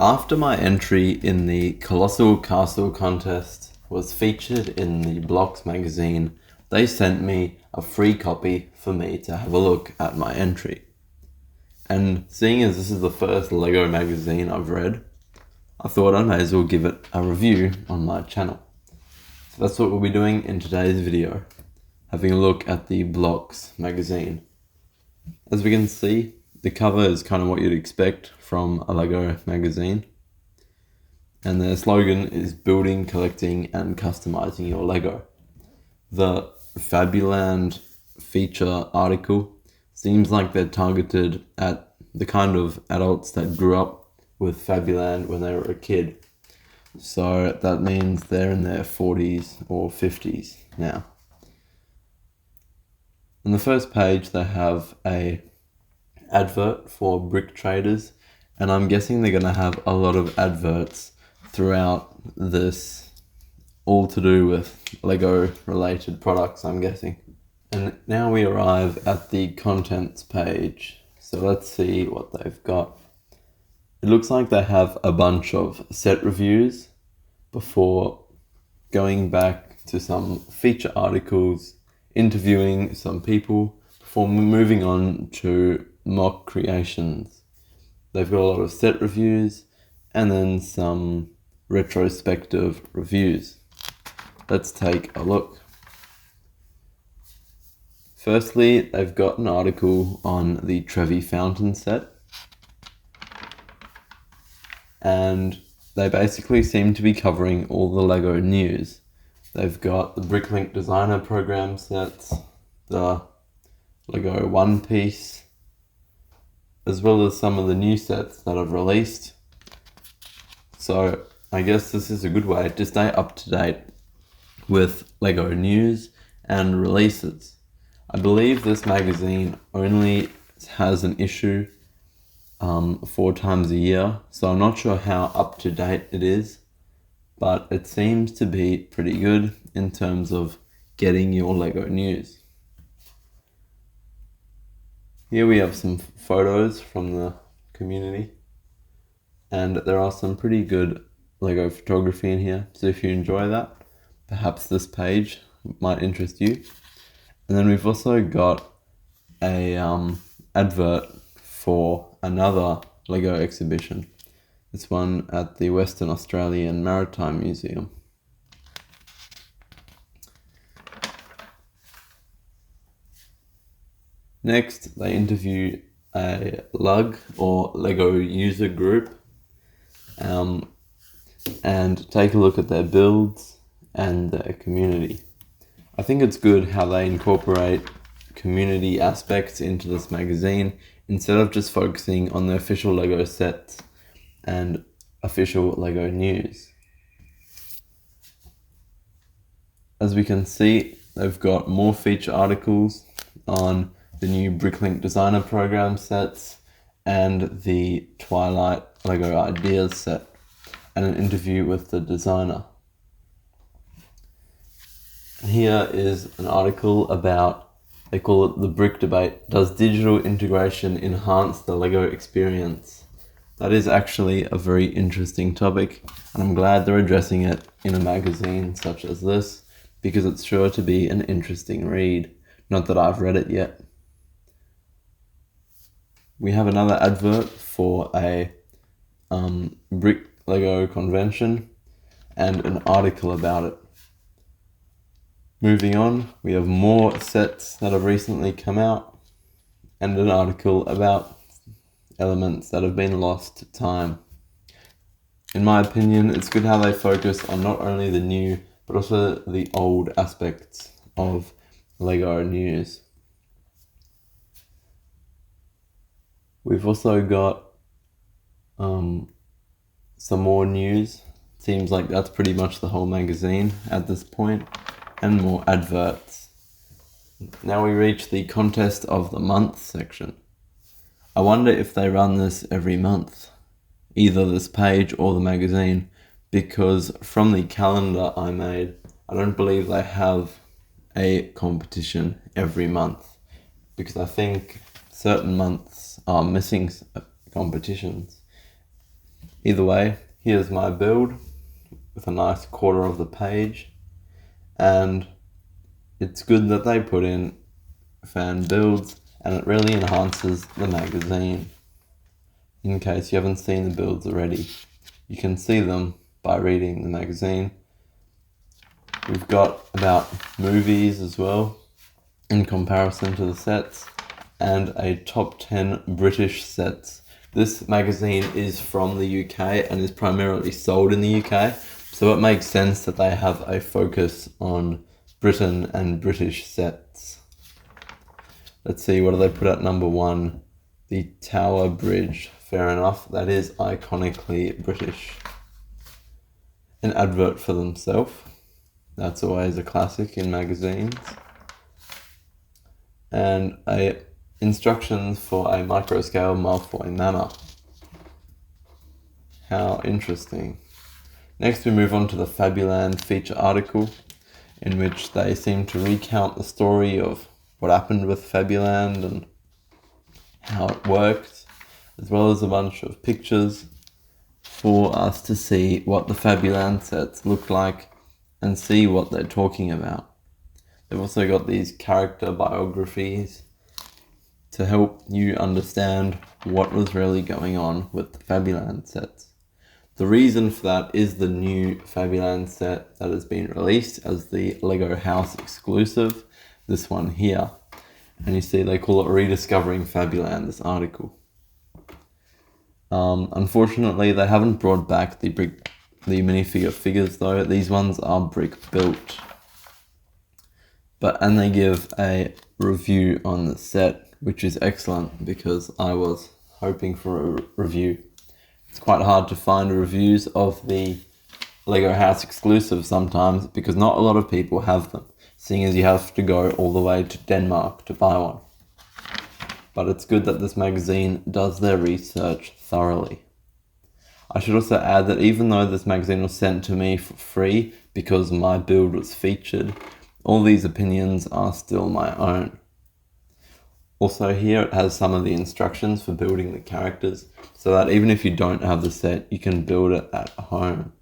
After my entry in the Colossal Castle contest was featured in the Blocks magazine, they sent me a free copy for me to have a look at my entry. And seeing as this is the first LEGO magazine I've read, I thought I may as well give it a review on my channel. So that's what we'll be doing in today's video, having a look at the Blocks magazine. As we can see, the cover is kind of what you'd expect from a LEGO magazine. And their slogan is building, collecting, and customizing your LEGO. The Fabuland feature article seems like they're targeted at the kind of adults that grew up with Fabuland when they were a kid. So that means they're in their 40s or 50s now. On the first page they have a advert for brick traders, and I'm guessing they're going to have a lot of adverts throughout this, all to do with LEGO related products, I'm guessing. And now we arrive at the contents page, so let's see what they've got. It looks like they have a bunch of set reviews before going back to some feature articles, interviewing some people, before moving on to mock creations. They've got a lot of set reviews and then some retrospective reviews. Let's take a look. Firstly, they've got an article on the Trevi Fountain set, and they basically seem to be covering all the LEGO news. They've got the Bricklink Designer Program sets, the LEGO One Piece, as well as some of the new sets that have released. So I guess this is a good way to stay up to date with LEGO news and releases. I believe this magazine only has an issue 4 times a year, so I'm not sure how up to date it is, but it seems to be pretty good in terms of getting your LEGO news. Here we have some photos from the community, and there are some pretty good LEGO photography in here, so if you enjoy that, perhaps this page might interest you. And then we've also got a advert for another LEGO exhibition, this one at the Western Australian Maritime Museum. Next, they interview a LUG or LEGO user group and take a look at their builds and their community. I think it's good how they incorporate community aspects into this magazine instead of just focusing on the official LEGO sets and official LEGO news. As we can see, they've got more feature articles on the new Bricklink Designer Program sets and the Twilight LEGO Ideas set, and an interview with the designer. Here is an article about, they call it the brick debate. Does digital integration enhance the LEGO experience? That is actually a very interesting topic, and I'm glad they're addressing it in a magazine such as this, because it's sure to be an interesting read. Not that I've read it yet. We have another advert for a brick LEGO convention and an article about it. Moving on, we have more sets that have recently come out and an article about elements that have been lost to time. In my opinion, it's good how they focus on not only the new but also the old aspects of LEGO news. We've also got some more news. Seems like that's pretty much the whole magazine at this point, and more adverts. Now we reach the contest of the month section. I wonder if they run this every month, either this page or the magazine, because from the calendar I made, I don't believe they have a competition every month, because I think certain months are missing competitions. Either way, here's my build with a nice quarter of the page, and it's good that they put in fan builds, and it really enhances the magazine. In case you haven't seen the builds already, you can see them by reading the magazine. We've got about movies as well in comparison to the sets, and a top 10 British sets. This magazine is from the UK and is primarily sold in the UK, so it makes sense that they have a focus on Britain and British sets. Let's see, what do they put at number 1? The Tower Bridge. Fair enough, that is iconically British. An advert for themselves. That's always a classic in magazines. And instructions for a microscale Malfoy manor. How interesting. Next we move on to the Fabuland feature article, in which they seem to recount the story of what happened with Fabuland and how it worked, as well as a bunch of pictures for us to see what the Fabuland sets look like and see what they're talking about. They've also got these character biographies to help you understand what was really going on with the Fabuland sets. The reason for that is the new Fabuland set that has been released as the Lego House exclusive, this one here. And you see they call it Rediscovering Fabuland, this article. Unfortunately, they haven't brought back the minifigure figures though. These ones are brick built. And they give a review on the set, which is excellent because I was hoping for a review. It's quite hard to find reviews of the Lego House exclusive sometimes because not a lot of people have them, seeing as you have to go all the way to Denmark to buy one. But it's good that this magazine does their research thoroughly. I should also add that even though this magazine was sent to me for free because my build was featured, all these opinions are still my own. Also here it has some of the instructions for building the characters, so that even if you don't have the set, you can build it at home.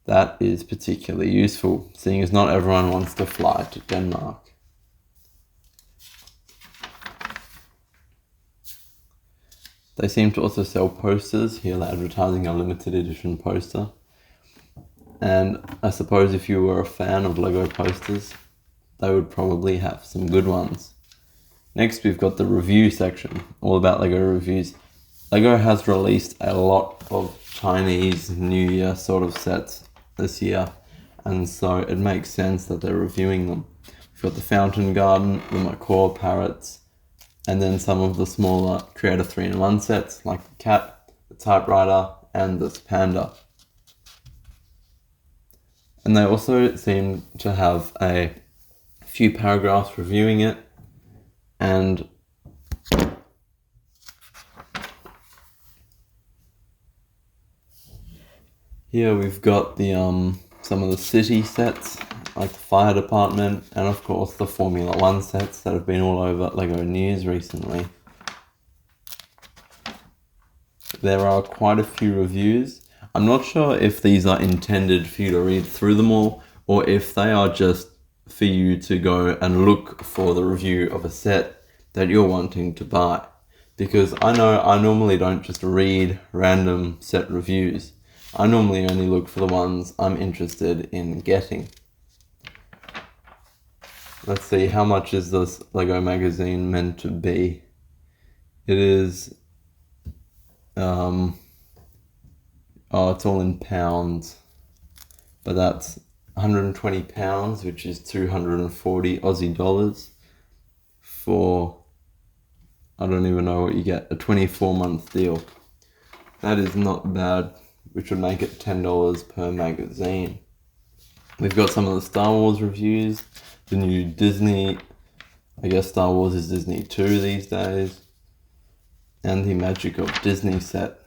That is particularly useful, seeing as not everyone wants to fly to Denmark. They seem to also sell posters. Here they're advertising a limited edition poster. And I suppose if you were a fan of Lego posters, they would probably have some good ones. Next we've got the review section, all about Lego reviews. Lego has released a lot of Chinese New Year sort of sets this year, and so it makes sense that they're reviewing them. We've got the Fountain Garden, the Macaw Parrots, and then some of the smaller Creator 3-in-1 sets like the cat, the typewriter, and this panda. And they also seem to have a few paragraphs reviewing it, and here we've got the some of the city sets, like the fire department, and of course the Formula 1 sets that have been all over Lego News recently. There are quite a few reviews. I'm not sure if these are intended for you to read through them all, or if they are just for you to go and look for the review of a set that you're wanting to buy. Because I know I normally don't just read random set reviews. I normally only look for the ones I'm interested in getting. Let's see, how much is this Lego magazine meant to be? It is, it's all in pounds, but that's £120, which is 240 Aussie dollars for, I don't even know what you get, a 24-month deal. That is not bad, which would make it $10 per magazine. We've got some of the Star Wars reviews, the new Disney, I guess Star Wars is Disney 2 these days, and the Magic of Disney set.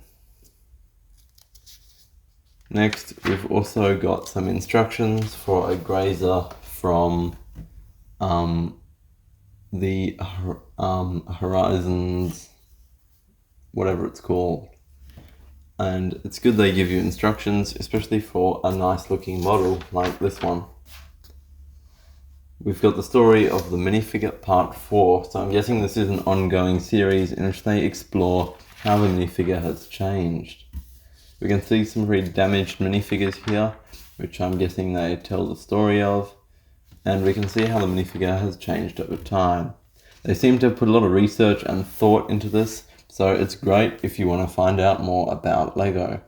Next, we've also got some instructions for a grazer from the Horizons, whatever it's called. And it's good they give you instructions, especially for a nice looking model like this one. We've got the story of the minifigure part 4, so I'm guessing this is an ongoing series in which they explore how the minifigure has changed. We can see some very damaged minifigures here, which I'm guessing they tell the story of, and we can see how the minifigure has changed over time. They seem to have put a lot of research and thought into this, so it's great if you want to find out more about LEGO.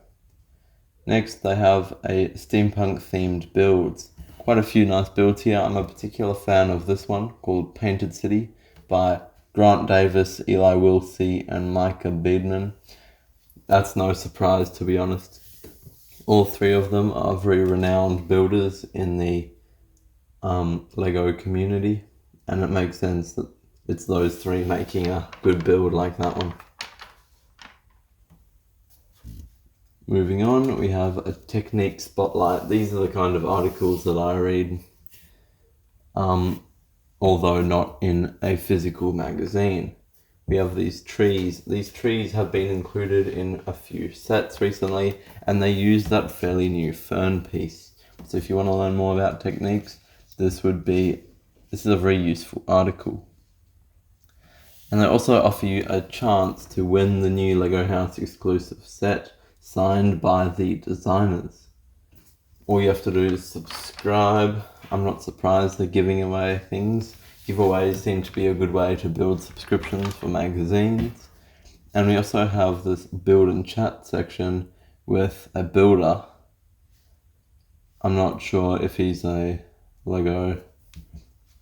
Next, they have a steampunk themed builds. Quite a few nice builds here. I'm a particular fan of this one called Painted City by Grant Davis, Eli Wilsey, and Micah Beedman. That's no surprise, to be honest. All three of them are very renowned builders in the LEGO community, and it makes sense that it's those three making a good build like that one. Moving on, we have a technique spotlight. These are the kind of articles that I read, although not in a physical magazine. We have these trees. These trees have been included in a few sets recently, and they use that fairly new fern piece. So if you want to learn more about techniques, this is a very useful article. And they also offer you a chance to win the new LEGO House exclusive set signed by the designers. All you have to do is subscribe. I'm not surprised they're giving away things. Giveaways seem to be a good way to build subscriptions for magazines. And we also have this build and chat section with a builder. I'm not sure if he's a LEGO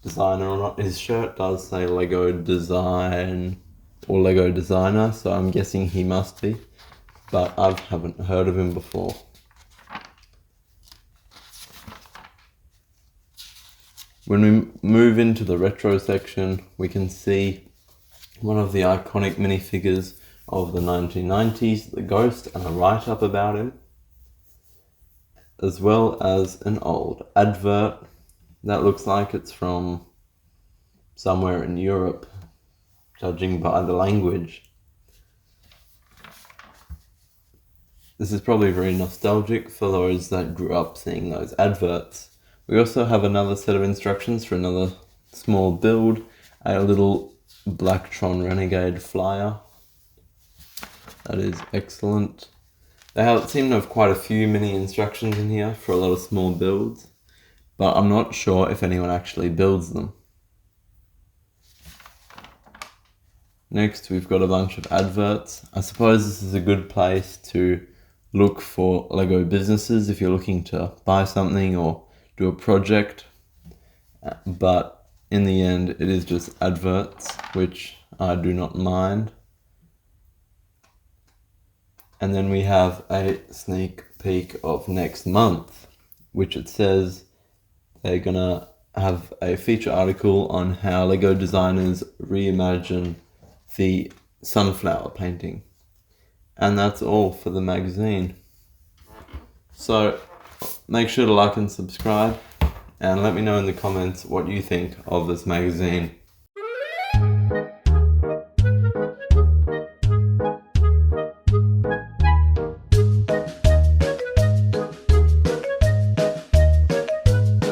designer or not. His shirt does say LEGO design or LEGO designer, so I'm guessing he must be, but I haven't heard of him before. When we move into the retro section, we can see one of the iconic minifigures of the 1990s, the Ghost, and a write-up about him, as well as an old advert that looks like it's from somewhere in Europe, judging by the language. This is probably very nostalgic for those that grew up seeing those adverts. We also have another set of instructions for another small build, a little Blacktron Renegade flyer. That is excellent. They seem to have quite a few mini instructions in here for a lot of small builds, but I'm not sure if anyone actually builds them. Next, we've got a bunch of adverts. I suppose this is a good place to look for LEGO businesses if you're looking to buy something or do a project, but in the end it is just adverts, which I do not mind. And then we have a sneak peek of next month, which it says they're gonna have a feature article on how LEGO designers reimagine the sunflower painting. And that's all for the magazine. So make sure to like and subscribe, and let me know in the comments what you think of this magazine.